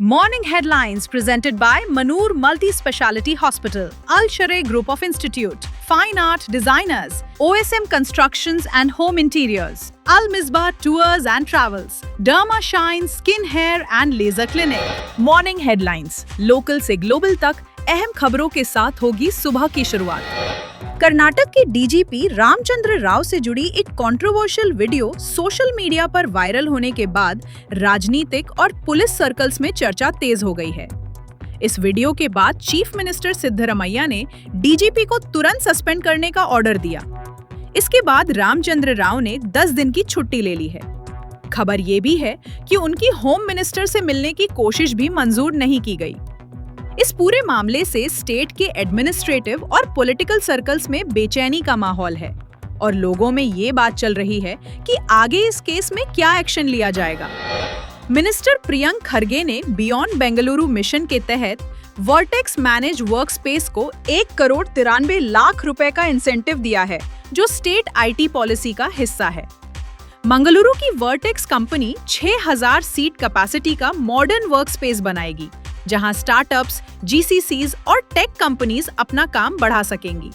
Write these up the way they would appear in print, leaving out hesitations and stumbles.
Morning headlines presented by Manur Multi-Speciality Hospital, Al Sharay Group of Institute, Fine Art Designers, OSM Constructions and Home Interiors, Al Misbah Tours and Travels, Derma Shine Skin Hair and Laser Clinic. Morning headlines, local से global तक अहम खबरों के साथ होगी सुबह की शुरुआत। कर्नाटक के डीजीपी रामचंद्र राव से जुड़ी एक कंट्रोवर्शियल वीडियो सोशल मीडिया पर वायरल होने के बाद राजनीतिक और पुलिस सर्कल्स में चर्चा तेज हो गई है। इस वीडियो के बाद चीफ मिनिस्टर सिद्धरमैया ने डीजीपी को तुरंत सस्पेंड करने का ऑर्डर दिया। इसके बाद रामचंद्र राव ने 10 दिन की छुट्टी ले ली है। खबर ये भी है कि उनकी होम मिनिस्टर से मिलने की कोशिश भी मंजूर नहीं की गई। इस पूरे मामले से स्टेट के एडमिनिस्ट्रेटिव और पॉलिटिकल सर्कल्स में बेचैनी का माहौल है और लोगों में ये बात चल रही है कि आगे इस केस में क्या एक्शन लिया जाएगा। मिनिस्टर प्रियंक खरगे ने बियॉन्ड बेंगलुरु मिशन के तहत वर्टेक्स मैनेज वर्कस्पेस को 1,93 लाख रुपए का इंसेंटिव दिया है, जो स्टेट आईटी पॉलिसी का हिस्सा है। मंगलुरु की वर्टेक्स कंपनी 6,000 सीट कैपेसिटी का मॉडर्न वर्कस्पेस बनाएगी, जहां स्टार्टअप्स, जीसीसीज और टेक कंपनीज अपना काम बढ़ा सकेंगी।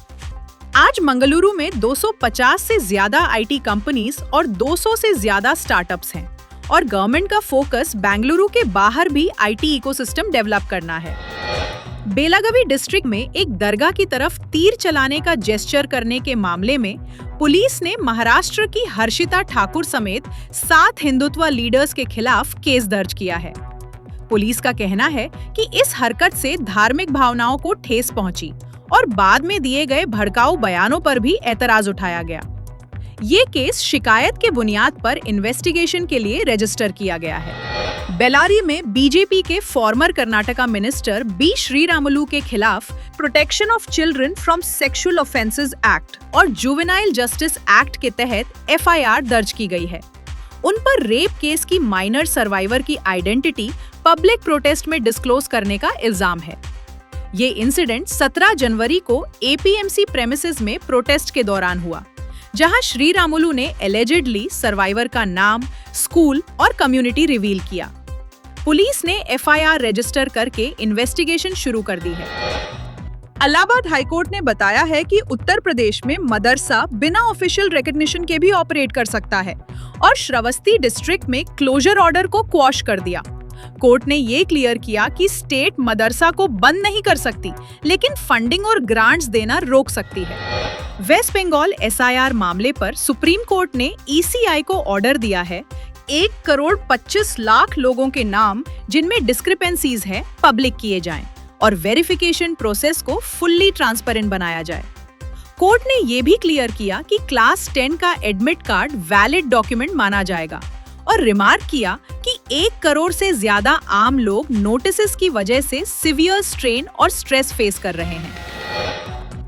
आज मंगलुरु में 250 से ज्यादा आईटी कंपनीज और 200 से ज्यादा स्टार्टअप्स हैं और गवर्नमेंट का फोकस बेंगलुरु के बाहर भी आईटी इकोसिस्टम डेवलप करना है। बेलागवी डिस्ट्रिक्ट में एक दरगाह की तरफ तीर चलाने का जेस्चर करने के मामले में पुलिस ने महाराष्ट्र की हर्षिता ठाकुर समेत 7 हिंदुत्व लीडर्स के खिलाफ केस दर्ज किया है। पुलिस का कहना है कि इस हरकत से धार्मिक भावनाओं को ठेस पहुंची और बाद में दिए गए भड़काऊ बयानों पर भी एतराज उठाया गया। ये केस शिकायत के बुनियाद पर इन्वेस्टिगेशन के लिए रजिस्टर किया गया है। बेलारी में बीजेपी के former Karnataka minister B Sriramulu के खिलाफ protection of children from sexual offences act और जुवेनाइल जस्टिस एक्ट के तहत एफआईआर दर्ज की गई है। उन पर रेप केस की माइनर सर्वाइवर की आइडेंटिटी पब्लिक प्रोटेस्ट में डिस्क्लोज करने का इल्जाम है। ये इंसिडेंट 17 जनवरी को एपीएमसी प्रेमिसेस में प्रोटेस्ट के दौरान हुआ, जहां श्रीरामुलु ने एलिजिडली सर्वाइवर का नाम, स्कूल और कम्युनिटी रिवील किया। पुलिस ने एफआईआर रजिस्टर करके इन्वेस्टिगेशन शुरू कर दी है। इलाहाबाद हाईकोर्ट ने बताया है कि उत्तर प्रदेश में मदरसा बिना ऑफिशियल रिकॉग्निशन के भी ऑपरेट कर सकता है और श्रावस्ती डिस्ट्रिक्ट में क्लोजर ऑर्डर को क्वॉश कर दिया। कोर्ट ने ये क्लियर किया कि स्टेट मदरसा को बंद नहीं कर सकती, लेकिन फंडिंग और ग्रांट्स देना रोक सकती है। वेस्ट बंगाल एसआईआर मामले पर सुप्रीम कोर्ट ने ईसीआई को ऑर्डर दिया है 1,25,00,000 लोगों के नाम जिनमें डिस्क्रिपेंसीज हैं पब्लिक किए जाएं और वेरिफिकेशन प्रोसेस को फुल्ली ट्रांसपेरेंट बनाया जाए। कोर्ट ने ये भी क्लियर किया कि क्लास 10 का एडमिट कार्ड वैलिड डॉक्यूमेंट माना जाएगा और रिमार्क किया कि 1 करोड़ से ज्यादा आम लोग नोटिसेस की वजह से सीवियर स्ट्रेन और स्ट्रेस फेस कर रहे हैं।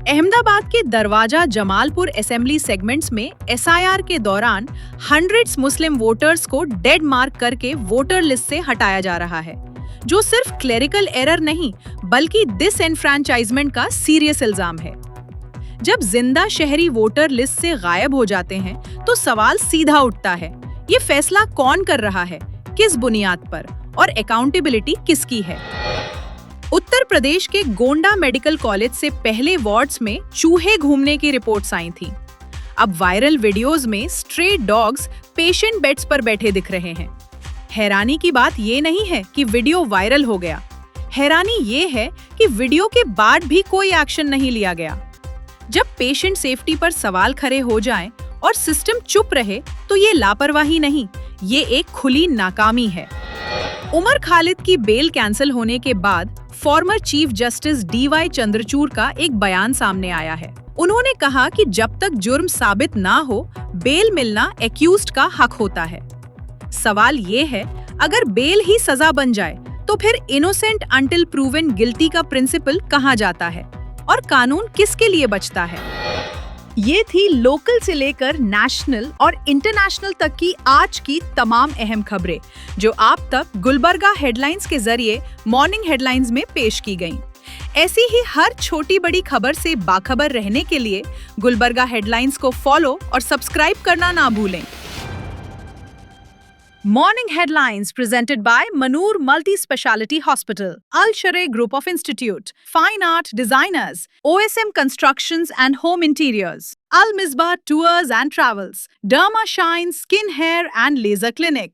अहमदाबाद के दरवाजा जमालपुर असेंबली सेगमेंट्स में एसआईआर के दौरान हंड्रेड्स मुस्लिम वोटर्स को डेड मार्क करके वोटर लिस्ट से हटाया जा रहा है, जो सिर्फ क्लेरिकल एरर नहीं बल्कि डिसएनफ्रेंचाइजमेंट का सीरियस इल्जाम है। जब जिंदा शहरी वोटर लिस्ट से गायब हो जाते हैं तो सवाल सीधा उठता है, ये फैसला कौन कर रहा है, किस बुनियाद पर और अकाउंटेबिलिटी किसकी है। उत्तर प्रदेश के गोंडा मेडिकल कॉलेज से पहले वार्ड्स में चूहे घूमने की रिपोर्ट्स आई थी। अब वायरल वीडियोस में स्ट्रे डॉग्स पेशेंट बेड्स पर बैठे दिख रहे हैं। हैरानी की बात ये नहीं है कि वीडियो वायरल हो गया, हैरानी ये है कि वीडियो के बाद भी कोई एक्शन नहीं लिया गया। जब पेशेंट सेफ्टी पर सवाल खड़े हो जाएं और सिस्टम चुप रहे तो ये लापरवाही नहीं, ये एक खुली नाकामी है। उमर खालिद की बेल कैंसिल होने के बाद former chief justice DY Chandrachud का एक बयान सामने आया है। उन्होंने कहा कि जब तक जुर्म साबित ना हो, बेल मिलना एक्यूज्ड का हक होता है। सवाल ये है, अगर बेल ही सजा बन जाए तो फिर इनोसेंट अंटिल प्रूवन गिल्टी का प्रिंसिपल कहाँ जाता है और कानून किसके लिए बचता है। ये थी लोकल से लेकर नेशनल और इंटरनेशनल तक की आज की तमाम अहम खबरें, जो आप तक गुलबर्गा हेडलाइंस के जरिए मॉर्निंग हेडलाइंस में पेश की गईं। ऐसी ही हर छोटी बड़ी खबर से बाखबर रहने के लिए गुलबर्गा हेडलाइंस को फॉलो और सब्सक्राइब करना ना भूलें। Morning headlines presented by Manur Multi-Speciality Hospital, Al Sharai Group of Institute, Fine Art Designers, OSM Constructions and Home Interiors, Al Misbah Tours and Travels, Derma Shine Skin, Hair and Laser Clinic.